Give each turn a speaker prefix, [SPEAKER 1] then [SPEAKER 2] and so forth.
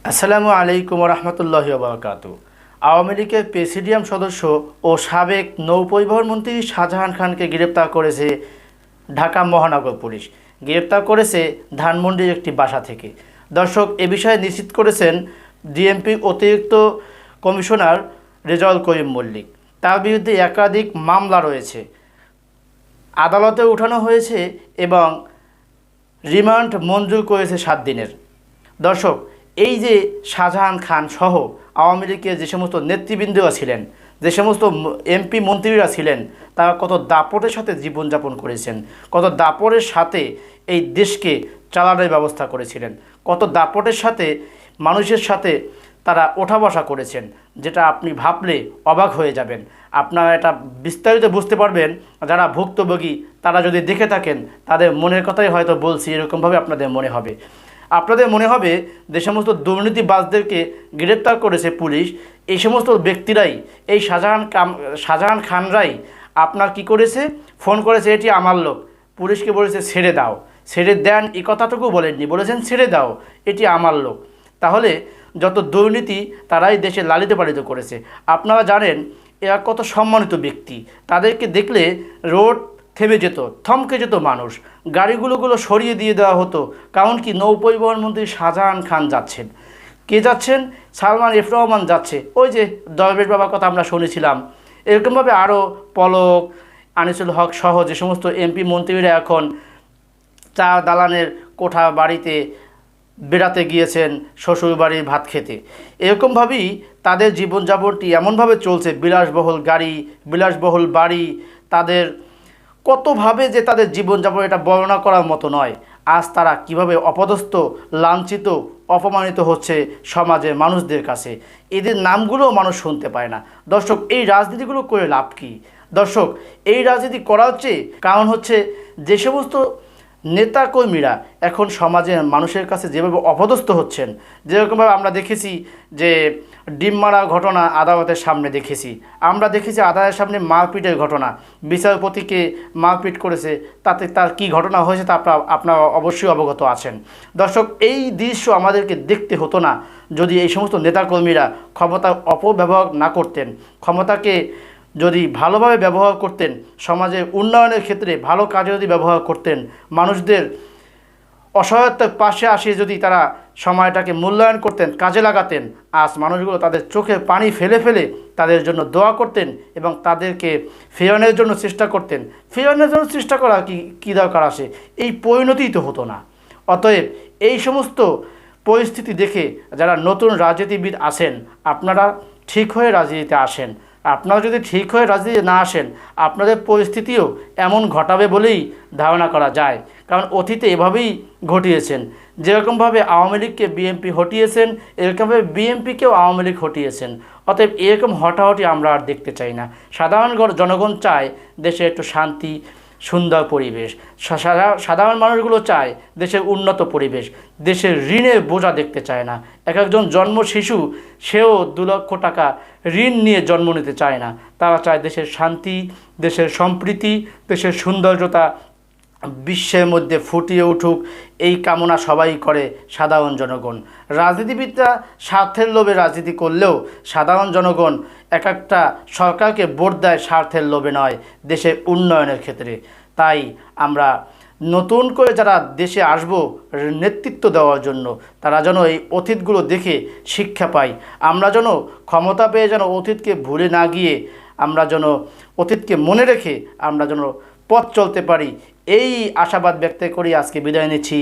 [SPEAKER 1] আসসালামু আলাইকুম রহমতুল্লাহি বারাকাতু। আওয়ামী লীগের প্রেসিডিয়াম সদস্য ও সাবেক নৌপরিবহন মন্ত্রী শাহজাহান খানকে গ্রেপ্তার করেছে ঢাকা মহানগর পুলিশ। গ্রেপ্তার করেছে ধানমন্ডির একটি বাসা থেকে। দর্শক, এ বিষয়ে নিশ্চিত করেছেন ডিএমপি অতিরিক্ত কমিশনার রেজাউল করিম মল্লিক। তার বিরুদ্ধে একাধিক মামলা রয়েছে, আদালতে উঠানো হয়েছে এবং রিমান্ড মঞ্জুর করেছে 7 দিনের। দর্শক, এই যে শাহজাহান খান সহ আওয়ামী লীগের যে সমস্ত নেতৃবৃন্দরা ছিলেন, যে সমস্ত এমপি মন্ত্রীরা ছিলেন, তারা কত দাপটের সাথে জীবনযাপন করেছেন, কত দাপটের সাথে এই দেশকে চালানোর ব্যবস্থা করেছিলেন, কত দাপটের সাথে মানুষের সাথে তারা ওঠা বসা করেছেন, যেটা আপনি ভাবলে অবাক হয়ে যাবেন। আপনারা এটা বিস্তারিত বুঝতে পারবেন যারা ভুক্তভোগী, তারা যদি দেখে থাকেন, তাদের মনের কথাই হয়তো বলছি, এরকমভাবে আপনাদের মনে হবে। আপনাদের মনে হবে যে সমস্ত দুর্নীতিবাজদেরকে গ্রেপ্তার করেছে পুলিশ, এই সমস্ত ব্যক্তিরাই, এই শাহজাহান খানরাই আপনার কি করেছে, ফোন করেছে এটি আমার লোক, পুলিশকে বলেছে ছেড়ে দাও, ছেড়ে দেন এই কথাটুকু বলেননি, বলেছেন ছেড়ে দাও, এটি আমার লোক। তাহলে যত দুর্নীতি তারাই দেশে লালিত পালিত করেছে। আপনারা জানেন এরা কত সম্মানিত ব্যক্তি, তাদেরকে দেখলে রোড থেমে যেত, থমকে যেত মানুষ, গাড়িগুলোগুলো সরিয়ে দিয়ে দেওয়া হতো। কারণ কি, নৌপরিবহন মন্ত্রী শাহজাহান খান যাচ্ছেন। কে যাচ্ছেন? সালমান এফ রহমান যাচ্ছে। ওই যে দরবেশ বাবার কথা আমরা শুনেছিলাম, এরকমভাবে আরও পলক, আনিসুল হক সহ যে সমস্ত এমপি মন্ত্রীরা এখন চার দালানের কোঠা বাড়িতে বেড়াতে গিয়েছেন শ্বশুরবাড়ির ভাত খেতে, এরকমভাবেই তাদের জীবনযাপনটি এমনভাবে চলছে, বিলাসবহুল গাড়ি, বিলাসবহুল বাড়ি, তাদের কতভাবে যে তাদের জীবনযাপন, এটা বর্ণনা করার মতো নয়। আজ তারা কিভাবে অপদস্থ, লাঞ্ছিত, অপমানিত হচ্ছে সমাজের মানুষদের কাছে, এদের নামগুলোও মানুষ শুনতে পায় না। দর্শক, এই রাজনীতিগুলো করে লাভ কী? দর্শক, এই রাজনীতি করা হচ্ছে কারণ হচ্ছে যে সমস্ত নেতাকর্মীরা এখন সমাজের মানুষের কাছে যেভাবে অপদস্থ হচ্ছেন, যেরকমভাবে আমরা দেখেছি যে ডিম মারা ঘটনা আদালতের সামনে দেখেছি, আমরা দেখেছি আদালতের সামনে মারপিটের ঘটনা, বিচারপতিকে মারপিট করেছে, তাতে তার কী ঘটনা হয়েছে তা আপনারা অবশ্যই অবগত আছেন। দর্শক, এই দৃশ্য আমাদেরকে দেখতে হতো না যদি এই সমস্ত নেতাকর্মীরা ক্ষমতার অপব্যবহার না করতেন, ক্ষমতাকে যদি ভালোভাবে ব্যবহার করতেন, সমাজের উন্নয়নের ক্ষেত্রে ভালো কাজে যদি ব্যবহার করতেন, মানুষদের অসহায়তার পাশে আসে যদি তারা সময়টাকে মূল্যায়ন করতেন, কাজে লাগাতেন, আজ মানুষগুলো তাদের চোখে পানি ফেলে ফেলে তাদের জন্য দোয়া করতেন এবং তাদেরকে ফেরানোর জন্য চেষ্টা করতেন। ফেরানোর জন্য চেষ্টা করা কী দরকার আসে? এই পরিণতিই তো হতো না। অতএব এই সমস্ত পরিস্থিতি দেখে যারা নতুন রাজনীতিবিদ আসেন, আপনারা ঠিক হয়ে রাজনীতিতে আসেন। আপনারা যদি ঠিক হয়ে রাজনীতি না আসেন, আপনাদের পরিস্থিতিও এমন ঘটাবে বলেই ধারণা করা যায়। কারণ অতীতে এভাবেই ঘটিয়েছেন, যেরকমভাবে আওয়ামী লীগকে বিএনপি হটিয়েছেন, এরকমভাবে বিএনপিকেও আওয়ামী লীগ হটিয়েছেন। অতএব এরকম হটাহটি আমরা আর দেখতে চাই না। সাধারণ জনগণ চায় দেশে একটু শান্তি, সুন্দর পরিবেশ। সাধারণ মানুষগুলো চায় দেশের উন্নত পরিবেশ, দেশের ঋণের বোঝা দেখতে চায় না। একজন জন্ম শিশু, সেও 2 লক্ষ টাকা ঋণ নিয়ে জন্ম নিতে চায় না। তারা চায় দেশের শান্তি, দেশের সম্প্রীতি, দেশের সৌন্দর্যতা বিশ্বের মধ্যে ফুটিয়ে উঠুক, এই কামনা সবাই করে সাধারণ জনগণ। রাজনীতিবিদরা স্বার্থের লোভে রাজনীতি করলেও সাধারণ জনগণ এক একটা সরকারকে ভোট দেয় স্বার্থের লোভে নয়, দেশের উন্নয়নের ক্ষেত্রে। তাই আমরা নতুন করে যারা দেশে আসবো নেতৃত্ব দেওয়ার জন্য, তারা যেন এই অতীতগুলো দেখে শিক্ষা পাই। আমরা যেন ক্ষমতা পেয়ে যেন অতীতকে ভুলে না গিয়ে, আমরা যেন অতীতকে মনে রেখে আমরা যেন পথ চলতে পারি, এই আশাবাদ ব্যক্ত করি আজকে বিদায় নিচ্ছি।